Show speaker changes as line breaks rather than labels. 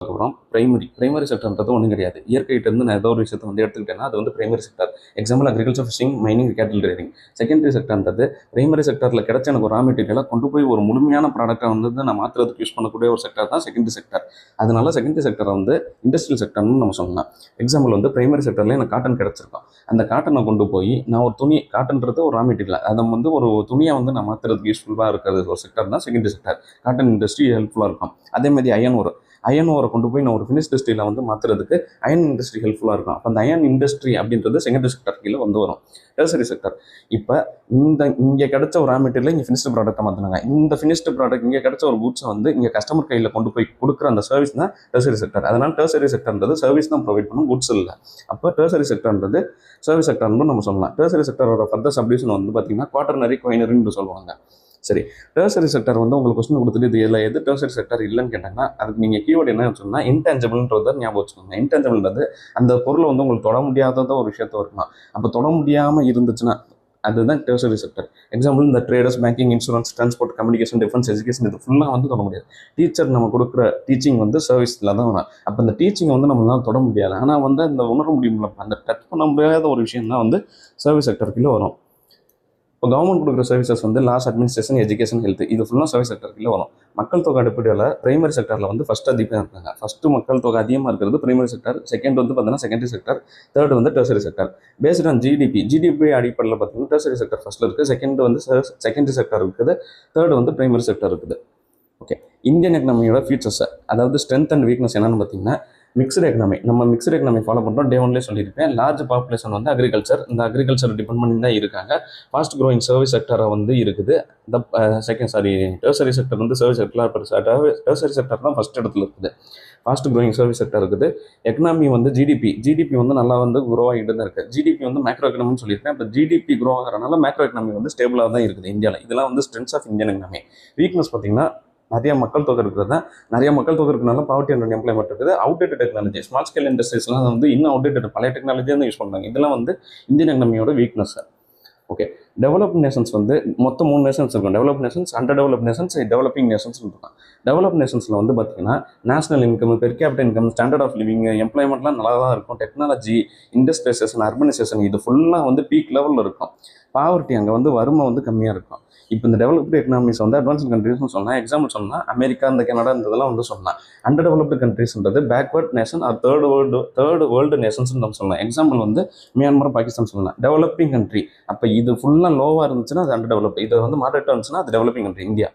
அப்புறம் பிரைமரி செக்டர்ன்றது ஒன்றும் கிடையாது. இயற்கையிட்டேருந்து நான் ஏதோ ஒரு விஷயத்தை வந்து எடுத்துக்கிட்டேன்னா அது வந்து primary sector. Example agriculture, fishing, mining, cattle trading. Secondary செக்டர்ன்றது பிரைமரி செக்டரில் கிடைச்ச எனக்கு ஒரு ரா மெட்டீரியலை கொண்டு போய் ஒரு முழுமையான ப்ராடக்ட்டை வந்து நான் மாற்றுறதுக்கு யூஸ் பண்ணக்கூடிய ஒரு செக்டர் தான் செகண்டரி செக்டர். அதனால செகண்டரி செக்டரை வந்து இண்டஸ்ட்ரியல் செக்டர்னு நம்ம சொல்லலாம். எக்ஸாம்பிள் வந்து பிரைமரி செக்டரில் எனக்கு காட்டன் கிடச்சிருக்கும். அந்த காட்டனை கொண்டு போய் நான் ஒரு துணி, காட்டன்றது ஒரு ரா மெட்டீரியல், அதை வந்து ஒரு துணியை வந்து நான் மாற்றுறதுக்கு யூஸ்ஃபுல்லாக இருக்கிறது ஒரு செக்டர் தான் செகண்டரி செக்டர். காட்டன் இண்டஸ்ட்ரி ஹெல்ப்ஃபுல்லாக இருக்கும். அதேமாதிரி அயன் ஓரை கொண்டு போய் நான் ஒரு ஃபினிஷ் இண்டஸ்ட்ரியில் வந்து மாற்றுறதுக்கு அயன் இண்டஸ்ட்ரி ஹெல்ப்ஃபுல்லாக இருக்கும். அப்போ அந்த அயன் இண்டஸ்ட்ரி அப்படின்றது செகண்டரி செக்டர் கீழே வந்து வரும். டெர்சரி செக்டர் இப்போ இங்கே கிடைச்ச ஒரு ரா மெட்டீரியல் இங்கே ஃபினிஷ்டு ப்ராடக்ட்டை மாற்றினாங்க. இந்த ஃபினிஷ்டு ப்ராடக்ட் இங்கே கிடைச்ச ஒரு குட்ஸை வந்து இங்கே கஸ்டமர் கையில் கொண்டு போய் கொடுக்குற அந்த சர்வீஸ் தான் டெர்சரி செக்டர். அதனால் டெர்சரி செக்டர்ன்றது சர்வீஸ் தான் ப்ரொவைட் பண்ணும், குட்ஸ் இல்லை. அப்போ டெர்சரி செக்டர்ன்றது சர்வீஸ் செக்டர்னு நம்ம சொல்லலாம். டெர்சரி செக்டரோட ஃபர்தர் சப்டிவிஷன் வந்து பார்த்தீங்கன்னா குவாட்டர்னரி, குவைனரின்னு சொல்லுவாங்க. சரி, டெர்சரி செக்டர் வந்து உங்களுக்கு கொஸ்டின் கொடுத்துட்டு இது இல்லை எது டெர்சரி செக்டர் இல்லைன்னு கேட்டாங்கன்னா அதுக்கு நீங்கள் கீவேர்டு என்ன சொன்னால் இன்டேஞ்சபிள்ன்றதை ஞாபகம் வச்சுக்கோங்க. இன்டேஞ்சபிள்ன்றது அந்த பொருளை வந்து உங்களுக்கு தொட முடியாததோ ஒரு விஷயத்த இருக்கலாம். அப்போ தொட முடியாமல் இருந்துச்சுன்னா அதுதான் டெர்சரி செக்டர். எக்ஸாம்பிள் இந்த traders, banking, insurance, transport, communication, defence, education, இது ஃபுல்லாக வந்து தொட முடியாது. டீச்சர் நம்ம கொடுக்குற டீச்சிங் வந்து சர்வீஸில் தான் வரும். அப்போ அந்த டீச்சிங் வந்து நம்மளால தொட முடியாது. ஆனால் வந்து அந்த உணர முடியும்ல, அந்த டச் பண்ண முடியாத ஒரு விஷயம் தான் வந்து சர்வீஸ் செக்டருக்குள்ளே வரும். இப்போ கவர்மெண்ட் கொடுக்குற சர்வீசஸ் வந்து லாஸ், அட்மினிஸ்ட்ரேஷன், எஜுகேஷன், ஹெல்த், இது ஃபுல்லாக சர்வீஸ் செக்டருக்குள்ளே வரும். மக்கள் தொகை அடிப்படையில் பிரைமரி செக்டரில் வந்து ஃபஸ்ட்டு அதிகமாக இருக்காங்க. ஃபஸ்ட்டு மக்கள் தொகை அதிகமாக இருக்கிறது பிரைமரி செக்டர். செகண்ட் வந்து பார்த்தீங்கன்னா செகண்டரி செக்டர். தேர்ட் வந்து tertiary sector. Based on GDP அடிப்படையில் பார்த்தீங்கன்னா டெர்சரி செக்டர் ஃபஸ்ட்டில் இருக்குது. செகண்ட் வந்து செகண்டரி செக்டர் இருக்குது. தேர்ட் வந்து பிரைமரி செக்டர் இருக்குது. ஓகே, இந்தியன் எக்கனாமியோட ஃபியூச்சர்ஸ், அதாவது ஸ்ட்ரென்த் அண்ட் வீக்னஸ் என்னென்னு பார்த்தீங்கன்னா மிக்சடு எக்கனாமி. நம்ம மிக்சடு எக்கனாமி ஃபாலோ பண்ணுறோம். டே ஒன்லேயே சொல்லியிருப்பேன். லார்ஜ் பாப்புலேஷன் வந்து அக்ரிகல்ச்சர், இந்த அக்ரிகல்ச்சர் டிபெண்ட் பண்ணி தான் இருக்காங்க. ஃபாஸ்ட் க்ரோயிங் சர்வீஸ் செக்டரை வந்து இருக்குது. இந்த டெர்சரி செக்டர் வந்து சர்வீஸ் செக்டர், டெர்சரி செக்டர் தான் ஃபஸ்ட் இடத்துல இருக்குது. ஃபாஸ்ட் க்ரோயிங் சர்வீஸ் செக்டர் இருக்குது. எக்கனாமி வந்து ஜிடிபி வந்து நல்லா வந்து க்ரோ ஆகிட்டு தான் இருக்குது. ஜிடிபி வந்து மேக்ரோ எக்கனாமின்னு சொல்லியிருப்பேன். இப்போ ஜிடிபி க்ரோ ஆகிறனால மேக்ரோ எக்கனாமி வந்து ஸ்டேபிளாக தான் இருக்குது இந்தியாவில். இதெல்லாம் வந்து strengths of Indian economy. Weakness பார்த்தீங்கன்னா நிறைய மக்கள் தொகை இருக்கிறது தான். நிறைய மக்கள் தொகை இருக்கிறனால பாவர்ட்டி அண்ட் எம்ப்ளாய்மெண்ட் இருக்குது. அவுடேட்டட் டெக்னாலஜி, ஸ்மால் ஸ்கேல் இண்டஸ்ட்ரீஸ்லாம் வந்து இன்னும் அவுடேட்டட் பழைய டெக்னாலஜியாக தான் யூஸ் பண்ணுறாங்க. இதெல்லாம் வந்து இந்தியன் எக்கனாமியோட வீக்னஸ். ஓகே, டெவலப்ட் நேஷன்ஸ் வந்து மொத்தம் 3 நேஷன்ஸ் இருக்கும். Develop nations, under develop nations, developing nations இருக்கும். டெவலப் நேஷன்ஸில் வந்து பார்த்தீங்கன்னா national income, per capital income, standard of living, எம்ப்ளாய்மெண்ட்லாம் நல்லா தான் இருக்கும். டெக்னாலஜி, இண்டஸ்ட்ரியலைசேஷன், அர்பனைசேஷன், இது ஃபுல்லாக வந்து பீக் லெவலில் இருக்கும். பாவர்ட்டி, அங்கே வந்து வறுமை வந்து கம்மியாக இருக்கும். இப்போ இந்த டெவலப்டு எக்கனாமிஸ் வந்து அட்வான்ஸ்ட் கண்ட்ரீஸ்னு சொன்னால், எக்ஸாம்பிள் சொன்னால் அமெரிக்கா, இந்த கனடா, இந்த இதெல்லாம் வந்து சொல்லலாம். அண்டர் டெவலப்டு கண்ட்ரீஸ்ன்றது backward nation or third world nations நம்ம சொல்லலாம். எக்ஸாம்பிள் வந்து மியான்மர், பாகிஸ்தான் சொல்லலாம். டெவலப்பிங் கண்ட்ரி, அப்போ இது ஃபுல்லாக லோவாக இருந்துச்சுன்னா அது அண்டர் டெவலப்டு, இதை வந்து மாடரேட்டாக இருந்துச்சுன்னா அது டெவலப்பிங் கண்ட்ரி இந்தியா.